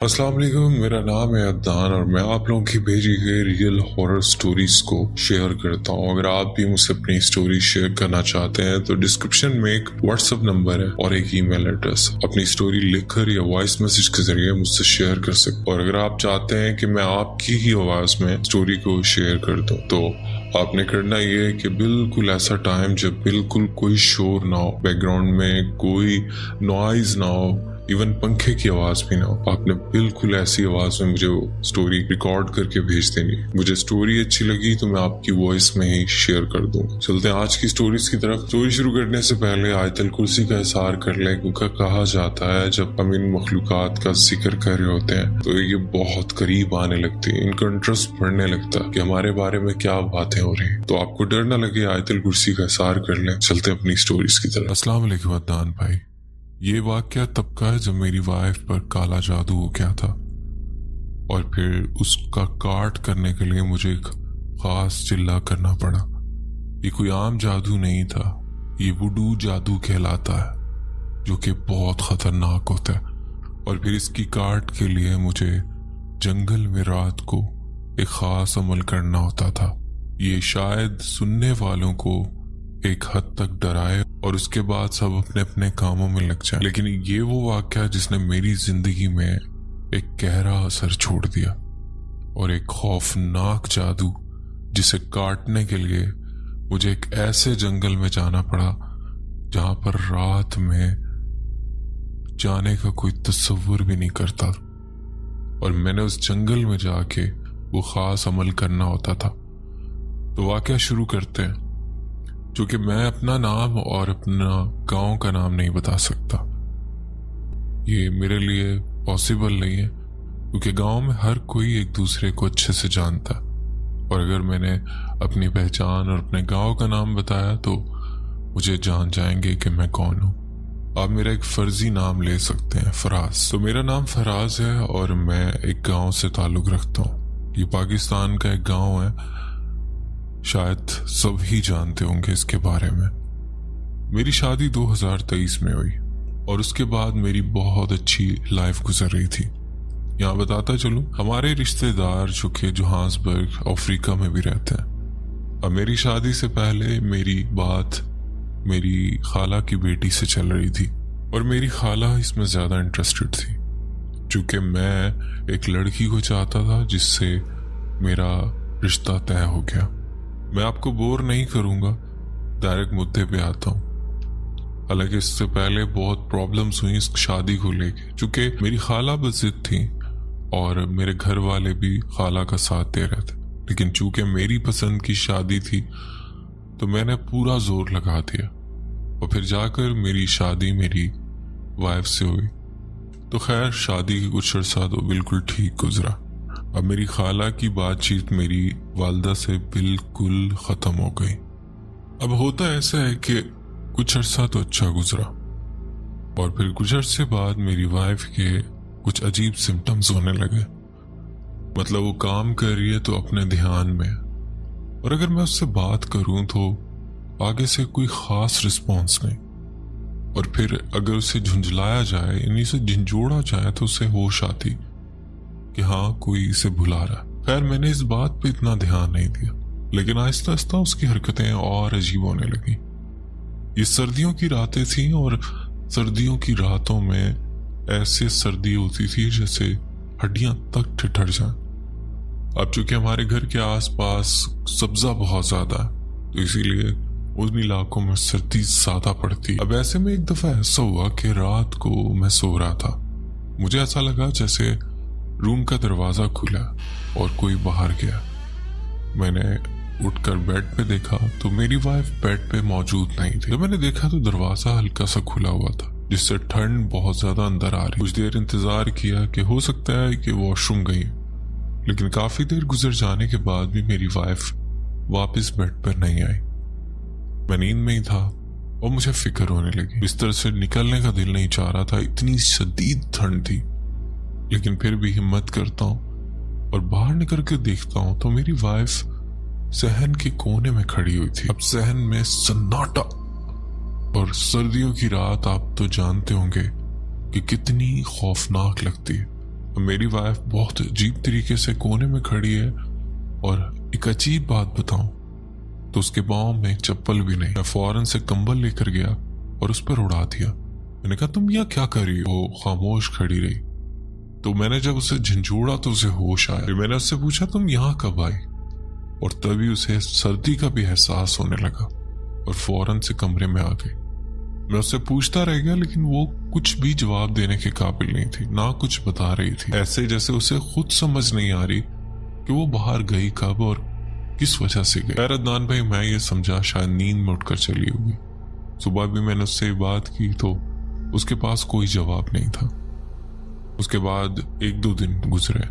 अस्सलाम वालेकुम, मेरा नाम है अदनान और मैं आप लोगों की भेजी गई रियल हॉरर स्टोरीज को शेयर करता हूँ। अगर आप भी मुझसे अपनी स्टोरी शेयर करना चाहते हैं तो डिस्क्रिप्शन में एक व्हाट्सएप नंबर है और एक ईमेल एड्रेस। अपनी स्टोरी लिखकर या वॉइस मैसेज के जरिए मुझसे शेयर कर सकते। और अगर आप चाहते हैं कि मैं आपकी ही आवाज में स्टोरी को शेयर कर दूं तो आपने करना ये है कि बिल्कुल ऐसा टाइम जब बिल्कुल कोई शोर ना हो, बैकग्राउंड में कोई नॉइज ना हो, इवन पंखे की आवाज भी ना हो, आपने बिल्कुल ऐसी आवाज में मुझे वो स्टोरी रिकॉर्ड करके भेज देनी है। मुझे स्टोरी अच्छी लगी तो मैं आपकी वॉइस में ही शेयर कर दूंगा। चलते हैं आज की स्टोरीज की तरफ। स्टोरी शुरू करने से पहले आयतल कुर्सी का इशार कर लें, क्योंकि कहा जाता है जब हम इन मखलूकात का जिक्र कर रहे होते हैं तो ये बहुत करीब आने लगती है, इनका इंटरेस्ट बढ़ने लगता है कि हमारे बारे में क्या बातें हो रही है। तो आपको डर ना लगे, आयतल कुर्सी का इशार कर लें। चलते हैं अपनी स्टोरीज की तरफ। अस्सलाम वालेकुम अदनान भाई। ये वाकया तब का है जब मेरी वाइफ पर काला जादू हो गया था और फिर उसका काट करने के लिए मुझे एक खास चिल्ला करना पड़ा। ये कोई आम जादू नहीं था, ये वुडू जादू कहलाता है जो कि बहुत खतरनाक होता है। और फिर इसकी काट के लिए मुझे जंगल में रात को एक खास अमल करना होता था। ये शायद सुनने वालों को एक हद तक डराए और उसके बाद सब अपने अपने कामों में लग जाए, लेकिन ये वो वाकया जिसने मेरी जिंदगी में एक गहरा असर छोड़ दिया और एक खौफनाक जादू जिसे काटने के लिए मुझे एक ऐसे जंगल में जाना पड़ा जहां पर रात में जाने का कोई तस्वुर भी नहीं करता। और मैंने उस जंगल में जाके वो खास अमल करना होता था। तो वाकया शुरू करते हैं, जो कि मैं अपना नाम और अपना गांव का नाम नहीं बता सकता। ये मेरे लिए पॉसिबल नहीं है क्योंकि गांव में हर कोई एक दूसरे को अच्छे से जानता है, और अगर मैंने अपनी पहचान और अपने गांव का नाम बताया तो मुझे जान जाएंगे कि मैं कौन हूं। आप मेरा एक फर्जी नाम ले सकते हैं, फराज। तो मेरा नाम फराज है और मैं एक गांव से ताल्लुक रखता हूँ। ये पाकिस्तान का एक गांव है, शायद सब ही जानते होंगे इसके बारे में। मेरी शादी 2023 में हुई और उसके बाद मेरी बहुत अच्छी लाइफ गुजर रही थी। यहाँ बताता चलूं, हमारे रिश्तेदार जो कि जोहान्सबर्ग अफ्रीका में भी रहते हैं। अब मेरी शादी से पहले मेरी बात मेरी खाला की बेटी से चल रही थी और मेरी खाला इसमें ज्यादा इंटरेस्टेड थी क्योंकि मैं एक लड़की को चाहता था जिससे मेरा रिश्ता तय हो गया। मैं आपको बोर नहीं करूंगा, डायरेक्ट मुद्दे पे आता हूँ। हालांकि इससे पहले बहुत प्रॉब्लम्स हुई इस शादी को लेके, चूंकि मेरी खाला बज़िद थी और मेरे घर वाले भी खाला का साथ दे रहे थे। लेकिन चूंकि मेरी पसंद की शादी थी तो मैंने पूरा जोर लगा दिया और फिर जाकर मेरी शादी मेरी वाइफ से हुई। तो खैर, शादी की कुछ अर्सा तो बिल्कुल ठीक गुजरा। अब मेरी खाला की बातचीत मेरी वालदा से बिल्कुल खत्म हो गई। अब होता ऐसा है कि कुछ अर्सा तो अच्छा गुजरा और फिर कुछ अर्से बाद मेरी वाइफ के कुछ अजीब सिम्टम्स होने लगे। मतलब वो काम कर रही है तो अपने ध्यान में, और अगर मैं उससे बात करूं तो आगे से कोई खास रिस्पॉन्स नहीं। और फिर अगर उसे झुंझलाया जाए, यानी से झंझोड़ा जाए, तो उसे होश आती कि हाँ, कोई इसे बुला रहा है। खैर, मैंने इस बात पे इतना ध्यान नहीं दिया, लेकिन आहिस्ता आहिस्ता उसकी हरकतें और अजीब होने लगी। ये सर्दियों की रातें थीं और सर्दियों की रातों में ऐसे सर्दी होती थी जैसे हड्डियां तक ठिठर जाएं। अब चूंकि हमारे घर के आसपास सब्जा बहुत ज्यादा है तो इसीलिए उन इलाकों में सर्दी ज्यादा पड़ती। अब ऐसे में एक दफा ऐसा हुआ कि रात को मैं सो रहा था, मुझे ऐसा लगा जैसे रूम का दरवाजा खुला और कोई बाहर गया। मैंने उठकर बेड पे देखा तो मेरी वाइफ बेड पे मौजूद नहीं थी। जब मैंने देखा तो दरवाजा हल्का सा खुला हुआ था जिससे ठंड बहुत ज्यादा अंदर आ रही। कुछ देर इंतजार किया कि हो सकता है कि वॉशरूम गई, लेकिन काफी देर गुजर जाने के बाद भी मेरी वाइफ वापस बेड पर नहीं आई। मैं नींद में ही था और मुझे फिक्र होने लगी। बिस्तर से निकलने का दिल नहीं चाह रहा था, इतनी शदीद ठंड थी। लेकिन फिर भी हिम्मत करता हूँ और बाहर निकल के देखता हूँ तो मेरी वाइफ सहन के कोने में खड़ी हुई थी। अब सहन में सन्नाटा, और सर्दियों की रात आप तो जानते होंगे कि कितनी खौफनाक लगती है। अब मेरी वाइफ बहुत अजीब तरीके से कोने में खड़ी है, और एक अजीब बात बताऊं तो उसके पाँव में एक चप्पल भी नहीं। मैं फौरन से कंबल लेकर गया और उस पर उड़ा दिया। मैंने कहा तुम यहाँ क्या कर रही हो? खामोश खड़ी रही। तो मैंने जब उसे झंझोड़ा तो उसे होश आया। फिर मैंने उससे पूछा तुम यहाँ कब आई? और तभी उसे सर्दी का भी एहसास होने लगा और फौरन से कमरे में आ गई। मैं उससे पूछता रह गया, लेकिन वो कुछ भी जवाब देने के काबिल नहीं थी, ना कुछ बता रही थी। ऐसे जैसे उसे खुद समझ नहीं आ रही कि वो बाहर गई कब और किस वजह से गई। खैर अदनान भाई, मैं ये समझा शायद नींद में उठकर चली होगी। सुबह भी मैंने उससे बात की तो उसके पास कोई जवाब नहीं था। उसके बाद 1-2 दिन गुजरे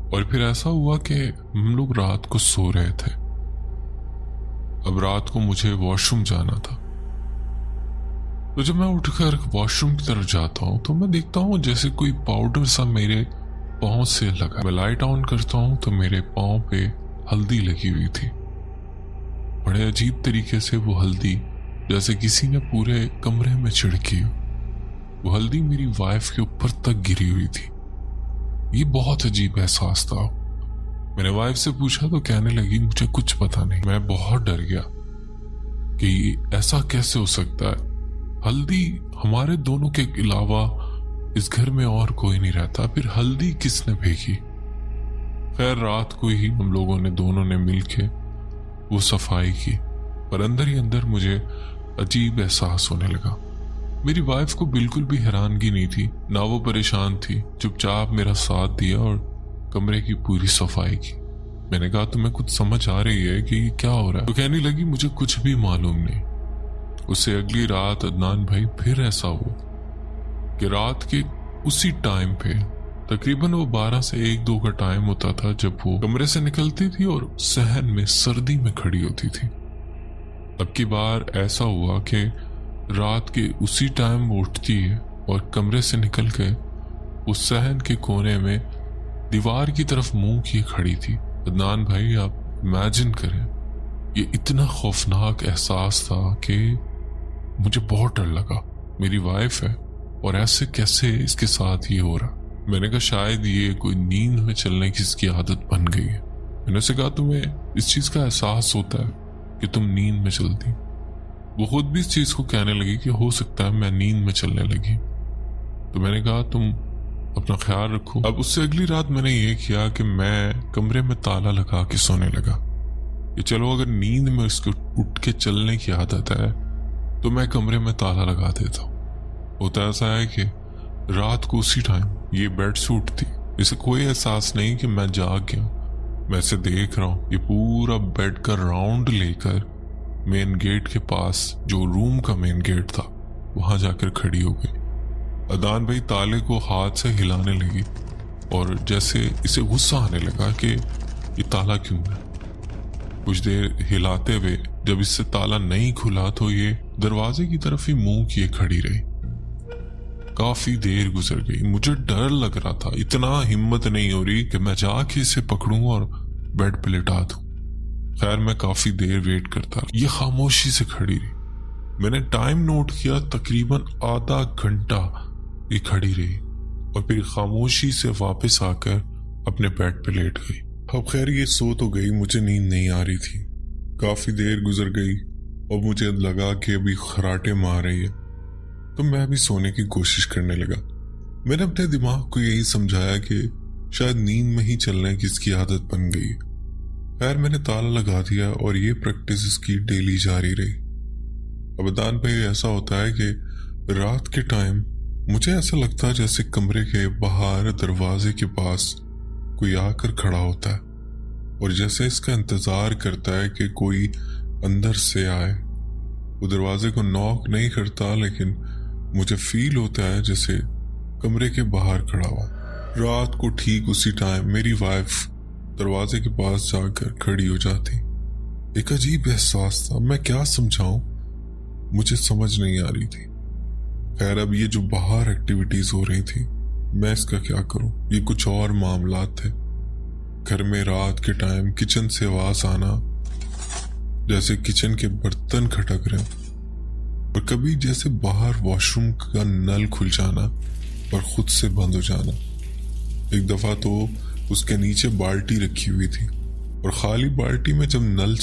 और फिर ऐसा हुआ कि हम लोग रात को सो रहे थे। अब रात को मुझे वॉशरूम जाना था, तो जब मैं उठकर वॉशरूम की तरफ जाता हूँ तो मैं देखता हूँ जैसे कोई पाउडर सा मेरे पाँव से लगा। मैं लाइट ऑन करता हूँ तो मेरे पाँव पे हल्दी लगी हुई थी। बड़े अजीब तरीके से वो हल्दी जैसे किसी ने पूरे कमरे में छिड़की हो। वो हल्दी मेरी वाइफ के ऊपर तक गिरी हुई थी। ये बहुत अजीब एहसास था। मैंने वाइफ से पूछा तो कहने लगी मुझे कुछ पता नहीं। मैं बहुत डर गया कि ऐसा कैसे हो सकता है। हल्दी हमारे दोनों के अलावा इस घर में और कोई नहीं रहता, फिर हल्दी किसने फेंकी? खैर रात को ही हम लोगों ने दोनों ने मिलके वो सफाई की, पर अंदर ही अंदर मुझे अजीब एहसास होने लगा। मेरी वाइफ को बिल्कुल भी हैरानगी नहीं थी, ना वो परेशान थी। चुपचाप मेरा साथ दिया और कमरे की पूरी सफाई की। मैंने कहा तुम्हें कुछ समझ आ रही है कि ये क्या हो रहा है? तो कहने लगी मुझे कुछ भी मालूम नहीं। उससे अगली रात अदनान भाई फिर ऐसा हुआ कि रात के उसी टाइम पे तकरीबन वो 12 से 1-2 का टाइम होता था जब वो कमरे से निकलती थी और सहन में सर्दी में खड़ी होती थी। अब की बार ऐसा हुआ कि रात के उसी टाइम वो उठती है और कमरे से निकल के उस सहन के कोने में दीवार की तरफ मुंह किए खड़ी थी। अदनान भाई आप इमेजिन करें, ये इतना खौफनाक एहसास था कि मुझे बहुत डर लगा। मेरी वाइफ है और ऐसे कैसे इसके साथ ये हो रहा? मैंने कहा शायद ये कोई नींद में चलने की इसकी आदत बन गई है। मैंने उसे कहा तुम्हें इस चीज का एहसास होता है कि तुम नींद में चलती? वो खुद भी इस चीज को कहने लगी कि हो सकता है मैं नींद में चलने लगी। तो मैंने कहा तुम अपना ख्याल रखो। अब उससे अगली रात मैंने ये किया कि मैं कमरे में ताला लगा के सोने लगा कि चलो अगर नींद में उसको उठ के चलने की आदत है तो मैं कमरे में ताला लगा देता हूँ। होता ऐसा है कि रात को उसी टाइम ये बेड से उठती, इसे कोई एहसास नहीं कि मैं जाग गया। मैं इसे देख रहा हूँ, ये पूरा बेड का राउंड लेकर मेन गेट के पास, जो रूम का मेन गेट था, वहां जाकर खड़ी हो गई। अदान भाई ताले को हाथ से हिलाने लगी और जैसे इसे गुस्सा आने लगा कि ये ताला क्यों है। कुछ देर हिलाते हुए जब इससे ताला नहीं खुला तो ये दरवाजे की तरफ ही मुंह किए खड़ी रही। काफी देर गुजर गई। मुझे डर लग रहा था, इतना हिम्मत नहीं हो रही कि मैं जाके इसे पकड़ूं और बेड पे लिटा दूं। खैर मैं काफी देर वेट करता रहा। ये खामोशी से खड़ी रही। मैंने टाइम नोट किया, तकरीबन आधा घंटा ये खड़ी रही और फिर खामोशी से वापस आकर अपने बेड पे लेट गई। अब खैर ये सो तो गई, मुझे नींद नहीं आ रही थी। काफी देर गुजर गई और मुझे लगा कि अभी खराटे मार रही है, तो मैं भी सोने की कोशिश करने लगा। मैंने अपने दिमाग को यही समझाया कि शायद नींद में ही चलने की इसकी आदत बन गई। खैर मैंने ताला लगा दिया और ये प्रैक्टिस इसकी डेली जारी रही। अब अदान पे ऐसा होता है कि रात के टाइम मुझे ऐसा लगता है जैसे कमरे के बाहर दरवाजे के पास कोई आकर खड़ा होता है और जैसे इसका इंतजार करता है कि कोई अंदर से आए। वो दरवाजे को नॉक नहीं करता, लेकिन मुझे फील होता है जैसे कमरे के बाहर खड़ा हुआ। रात को ठीक उसी टाइम मेरी वाइफ दरवाजे के पास जाकर खड़ी हो जाती। एक अजीब एहसास था, मैं क्या समझाऊं, मुझे समझ नहीं आ रही थी। खैर अब ये जो बाहर एक्टिविटीज हो रही थी, मैं इसका क्या करूं? ये कुछ और मामला थे। घर में रात के टाइम किचन से आवाज आना, जैसे किचन के बर्तन खटक रहे, और कभी जैसे बाहर वॉशरूम का नल खुल जाना और खुद से बंद हो जाना। एक दफ़ा तो उसके नीचे बाल्टी रखी हुई थी और खाली बाल्टी में जब नल